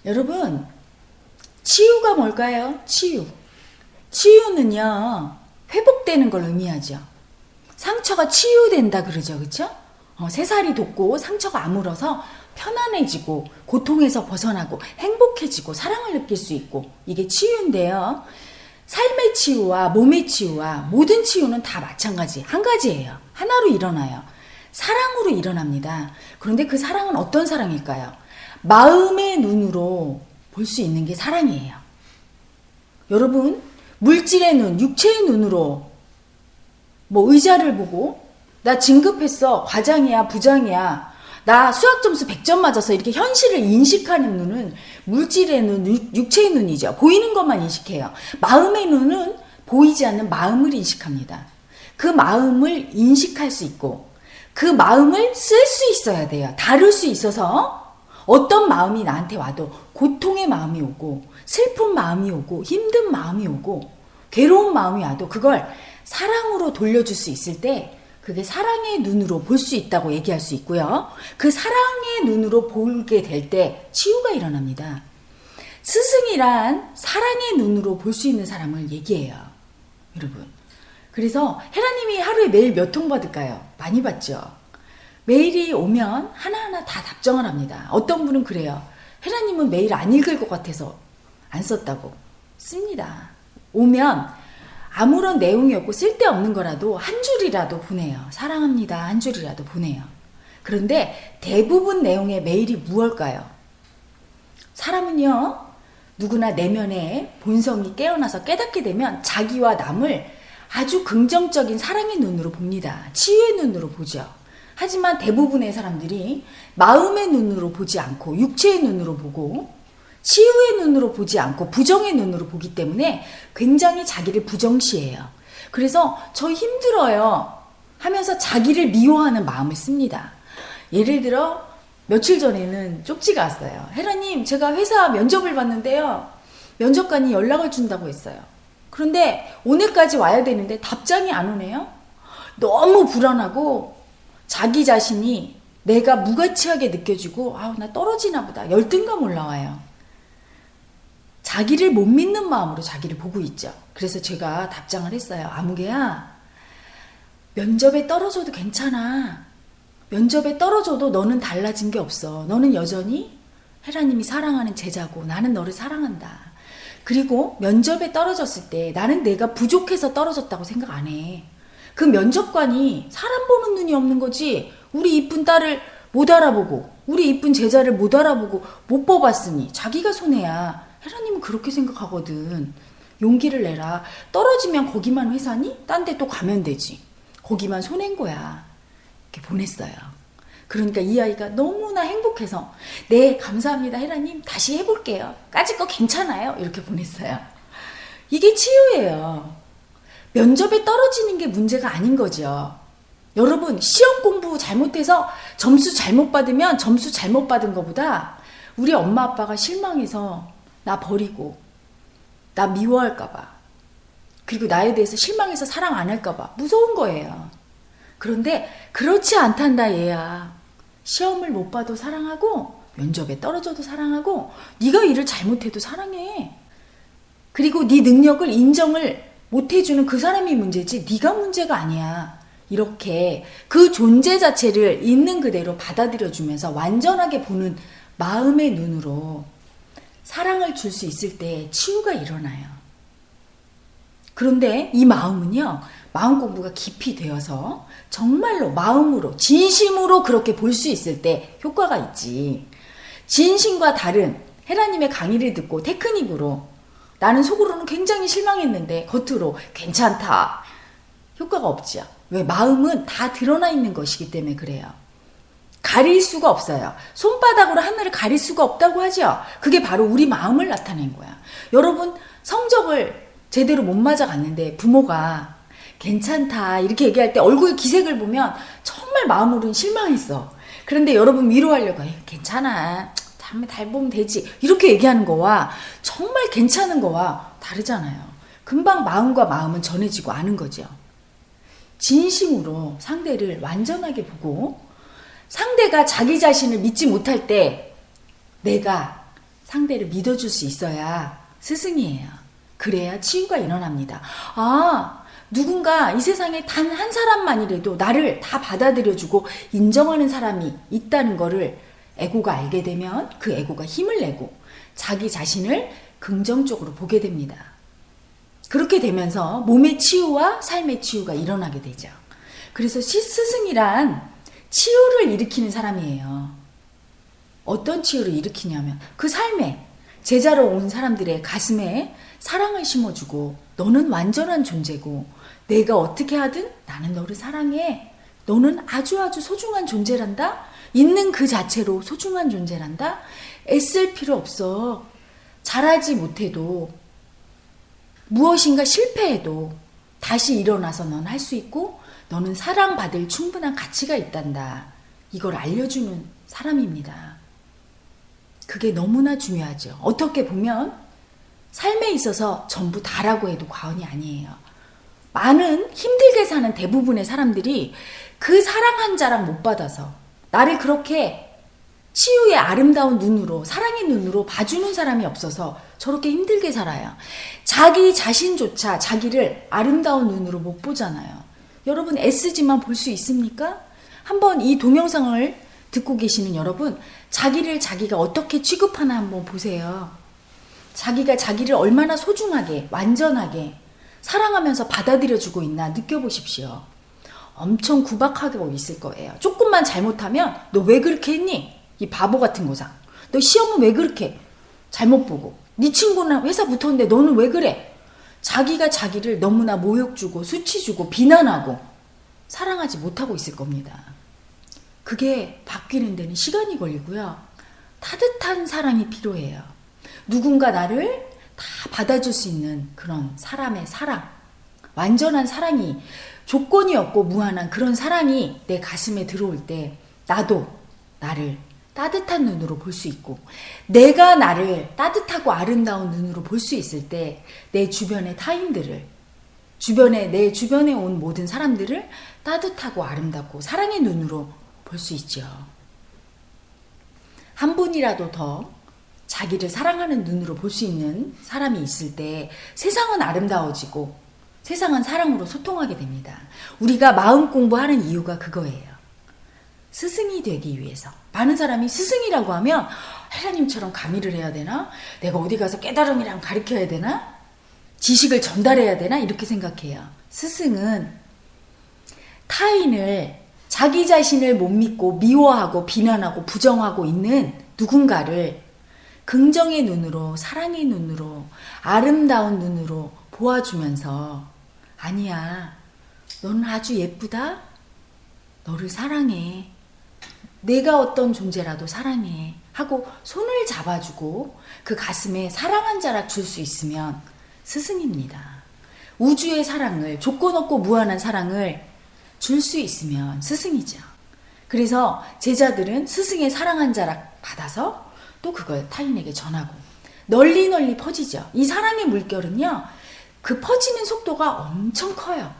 여러분, 치유가 뭘까요? 치유. 치유는요, 회복되는 걸 의미하죠. 상처가 치유된다 그러죠. 그쵸? 새살이 돋고 상처가 아물어서 편안해지고 고통에서 벗어나고 행복해지고 사랑을 느낄 수 있고, 이게 치유인데요. 삶의 치유와 몸의 치유와 모든 치유는 다 마찬가지, 한 가지예요. 하나로 일어나요. 사랑으로 일어납니다. 그런데 그 사랑은 어떤 사랑일까요? 마음의 눈으로 볼 수 있는 게 사랑이에요. 여러분, 물질의 눈, 육체의 눈으로 뭐 의자를 보고 나 진급했어, 과장이야, 부장이야, 나 수학 점수 100점 맞아서 이렇게 현실을 인식하는 눈은 물질의 눈, 육체의 눈이죠. 보이는 것만 인식해요. 마음의 눈은 보이지 않는 마음을 인식합니다. 그 마음을 인식할 수 있고 그 마음을 쓸 수 있어야 돼요. 다룰 수 있어서 어떤 마음이 나한테 와도 고통의 마음이 오고 슬픈 마음이 오고 힘든 마음이 오고 괴로운 마음이 와도 그걸 사랑으로 돌려줄 수 있을 때 그게 사랑의 눈으로 볼 수 있다고 얘기할 수 있고요. 그 사랑의 눈으로 보게 될 때 치유가 일어납니다. 스승이란 사랑의 눈으로 볼 수 있는 사람을 얘기해요. 여러분. 그래서 헤라님이 하루에 메일 몇 통 받을까요? 많이 받죠. 메일이 오면 하나하나 다 답장을 합니다. 어떤 분은 그래요. 헤라님은 메일 안 읽을 것 같아서 안 썼다고. 씁니다. 오면 아무런 내용이 없고 쓸데없는 거라도 한 줄이라도 보내요. 사랑합니다. 한 줄이라도 보내요. 그런데 대부분 내용의 메일이 무엇일까요? 사람은요, 누구나 내면의 본성이 깨어나서 깨닫게 되면 자기와 남을 아주 긍정적인 사랑의 눈으로 봅니다. 치유의 눈으로 보죠. 하지만 대부분의 사람들이 마음의 눈으로 보지 않고 육체의 눈으로 보고 치유의 눈으로 보지 않고 부정의 눈으로 보기 때문에 굉장히 자기를 부정시해요. 그래서 저 힘들어요 하면서 자기를 미워하는 마음을 씁니다. 예를 들어 며칠 전에는 쪽지가 왔어요. 헤라님, 제가 회사 면접을 봤는데요, 면접관이 연락을 준다고 했어요. 그런데 오늘까지 와야 되는데 답장이 안 오네요. 너무 불안하고 자기 자신이 내가 무가치하게 느껴지고 나 떨어지나 보다, 열등감 올라와요. 자기를 못 믿는 마음으로 자기를 보고 있죠. 그래서 제가 답장을 했어요. 아무개야, 면접에 떨어져도 괜찮아. 면접에 떨어져도 너는 달라진 게 없어. 너는 여전히 헤라님이 사랑하는 제자고 나는 너를 사랑한다. 그리고 면접에 떨어졌을 때 나는 내가 부족해서 떨어졌다고 생각 안 해. 그 면접관이 사람 보는 눈이 없는 거지. 우리 이쁜 딸을 못 알아보고 우리 이쁜 제자를 못 알아보고 못 뽑았으니 자기가 손해야. 헤라님은 그렇게 생각하거든. 용기를 내라. 떨어지면 거기만 회사니? 딴 데 또 가면 되지. 거기만 손해인 거야. 이렇게 보냈어요. 그러니까 이 아이가 너무나 행복해서 네, 감사합니다 헤라님, 다시 해볼게요. 까짓 거 괜찮아요. 이렇게 보냈어요. 이게 치유예요. 면접에 떨어지는 게 문제가 아닌 거죠. 여러분, 시험 공부 잘못해서 점수 잘못 받으면 점수 잘못 받은 것보다 우리 엄마 아빠가 실망해서 나 버리고 나 미워할까봐, 그리고 나에 대해서 실망해서 사랑 안 할까봐 무서운 거예요. 그런데 그렇지 않단다 얘야. 시험을 못 봐도 사랑하고 면접에 떨어져도 사랑하고 네가 일을 잘못해도 사랑해. 그리고 네 능력을 인정을 못 해주는 그 사람이 문제지 네가 문제가 아니야. 이렇게 그 존재 자체를 있는 그대로 받아들여주면서 완전하게 보는 마음의 눈으로 사랑을 줄 수 있을 때 치유가 일어나요. 그런데 이 마음은요, 마음 공부가 깊이 되어서 정말로 마음으로 진심으로 그렇게 볼 수 있을 때 효과가 있지. 진심과 다른 헤라님의 강의를 듣고 테크닉으로 나는 속으로는 굉장히 실망했는데 겉으로 괜찮다, 효과가 없죠. 왜? 마음은 다 드러나 있는 것이기 때문에 그래요. 가릴 수가 없어요. 손바닥으로 하늘을 가릴 수가 없다고 하죠. 그게 바로 우리 마음을 나타낸 거야. 여러분, 성적을 제대로 못 맞아갔는데 부모가 괜찮다 이렇게 얘기할 때 얼굴 기색을 보면 정말 마음으로는 실망했어. 그런데 여러분 위로하려고 해. 괜찮아, 다음에 잘 보면 되지, 이렇게 얘기하는 거와 정말 괜찮은 거와 다르잖아요. 금방 마음과 마음은 전해지고 아는 거죠. 진심으로 상대를 완전하게 보고 상대가 자기 자신을 믿지 못할 때 내가 상대를 믿어줄 수 있어야 스승이에요. 그래야 치유가 일어납니다. 아, 누군가 이 세상에 단 한 사람만이라도 나를 다 받아들여주고 인정하는 사람이 있다는 거를 에고가 알게 되면 그 에고가 힘을 내고 자기 자신을 긍정적으로 보게 됩니다. 그렇게 되면서 몸의 치유와 삶의 치유가 일어나게 되죠. 그래서 스승이란 치유를 일으키는 사람이에요. 어떤 치유를 일으키냐면 그 삶에 제자로 온 사람들의 가슴에 사랑을 심어주고 너는 완전한 존재고 내가 어떻게 하든 나는 너를 사랑해. 너는 아주 소중한 존재란다. 있는 그 자체로 소중한 존재란다. 애쓸 필요 없어. 잘하지 못해도 무엇인가 실패해도 다시 일어나서 넌 할 수 있고 너는 사랑받을 충분한 가치가 있단다. 이걸 알려주는 사람입니다. 그게 너무나 중요하죠. 어떻게 보면 삶에 있어서 전부 다라고 해도 과언이 아니에요. 많은 힘들게 사는 대부분의 사람들이 그 사랑 한 자락 못 받아서 나를 그렇게 치유의 아름다운 눈으로 사랑의 눈으로 봐주는 사람이 없어서 저렇게 힘들게 살아요. 자기 자신조차 자기를 아름다운 눈으로 못 보잖아요. 여러분 애쓰지만 볼 수 있습니까? 한번 이 동영상을 듣고 계시는 여러분 자기를 자기가 어떻게 취급하나 한번 보세요. 자기가 자기를 얼마나 소중하게 완전하게 사랑하면서 받아들여주고 있나 느껴보십시오. 엄청 구박하고 있을 거예요. 조금만 잘못하면 너 왜 그렇게 했니? 이 바보 같은 거상. 너 시험은 왜 그렇게 잘못 보고 네 친구는 회사 붙었는데 너는 왜 그래? 자기가 자기를 너무나 모욕 주고 수치 주고 비난하고 사랑하지 못하고 있을 겁니다. 그게 바뀌는 데는 시간이 걸리고요. 따뜻한 사랑이 필요해요. 누군가 나를 다 받아줄 수 있는 그런 사람의 사랑, 완전한 사랑이 조건이 없고 무한한 그런 사랑이 내 가슴에 들어올 때 나도 나를 따뜻한 눈으로 볼 수 있고 내가 나를 따뜻하고 아름다운 눈으로 볼 수 있을 때 내 주변의 타인들을 내 주변에 온 모든 사람들을 따뜻하고 아름답고 사랑의 눈으로 볼 수 있죠. 한 분이라도 더 자기를 사랑하는 눈으로 볼 수 있는 사람이 있을 때 세상은 아름다워지고 세상은 사랑으로 소통하게 됩니다. 우리가 마음 공부하는 이유가 그거예요. 스승이 되기 위해서. 많은 사람이 스승이라고 하면 하나님처럼 가미를 해야 되나? 내가 어디 가서 깨달음이랑 가르쳐야 되나? 지식을 전달해야 되나? 이렇게 생각해요. 스승은 타인을 자기 자신을 못 믿고 미워하고 비난하고 부정하고 있는 누군가를 긍정의 눈으로 사랑의 눈으로 아름다운 눈으로 보아주면서 아니야 너는 아주 예쁘다 너를 사랑해 내가 어떤 존재라도 사랑해 하고 손을 잡아주고 그 가슴에 사랑 한 자락 줄 수 있으면 스승입니다. 우주의 사랑을 조건 없고 무한한 사랑을 줄 수 있으면 스승이죠. 그래서 제자들은 스승의 사랑 한 자락 받아서 또 그걸 타인에게 전하고 널리 퍼지죠. 이 사랑의 물결은요. 그 퍼지는 속도가 엄청 커요.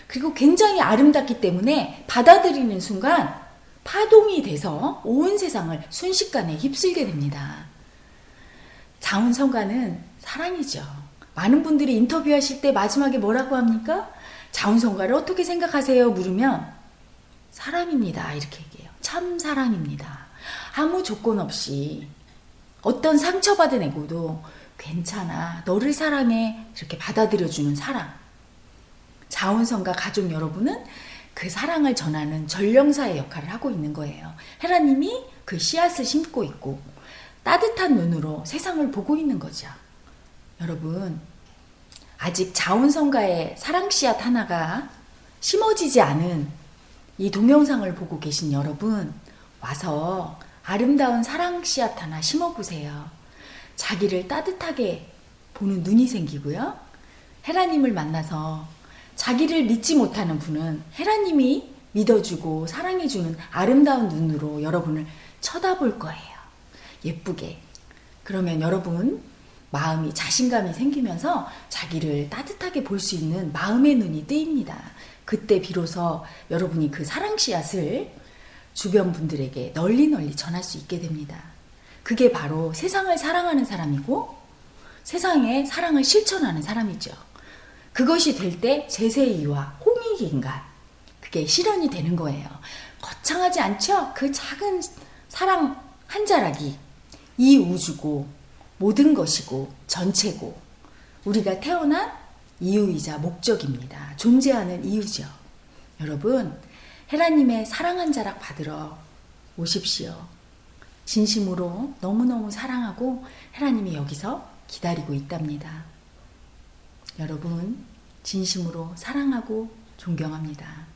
그리고 굉장히 아름답기 때문에 받아들이는 순간 파동이 돼서 온 세상을 순식간에 휩쓸게 됩니다. 자운성가는 사랑이죠. 많은 분들이 인터뷰하실 때 마지막에 뭐라고 합니까? 자운성가를 어떻게 생각하세요? 물으면 사랑입니다. 이렇게 얘기해요. 참 사랑입니다. 아무 조건 없이 어떤 상처받은 에고도 괜찮아. 너를 사랑해. 이렇게 받아들여주는 사랑. 자운성가 가족 여러분은 그 사랑을 전하는 전령사의 역할을 하고 있는 거예요. 헤라님이 그 씨앗을 심고 있고 따뜻한 눈으로 세상을 보고 있는 거죠. 여러분 아직 자운성가의 사랑 씨앗 하나가 심어지지 않은 이 동영상을 보고 계신 여러분 와서 아름다운 사랑 씨앗 하나 심어보세요. 자기를 따뜻하게 보는 눈이 생기고요. 헤라님을 만나서 자기를 믿지 못하는 분은 헤라님이 믿어주고 사랑해주는 아름다운 눈으로 여러분을 쳐다볼 거예요. 예쁘게. 그러면 여러분 마음이 자신감이 생기면서 자기를 따뜻하게 볼 수 있는 마음의 눈이 뜨입니다. 그때 비로소 여러분이 그 사랑 씨앗을 주변 분들에게 널리 전할 수 있게 됩니다. 그게 바로 세상을 사랑하는 사람이고 세상에 사랑을 실천하는 사람이죠. 그것이 될 때 제세이와 홍익인간, 그게 실현이 되는 거예요. 거창하지 않죠? 그 작은 사랑 한 자락이 이 우주고 모든 것이고 전체고 우리가 태어난 이유이자 목적입니다. 존재하는 이유죠. 여러분, 헤라님의 사랑 한 자락 받으러 오십시오. 진심으로 너무너무 사랑하고 헤라님이 여기서 기다리고 있답니다. 여러분, 진심으로 사랑하고 존경합니다.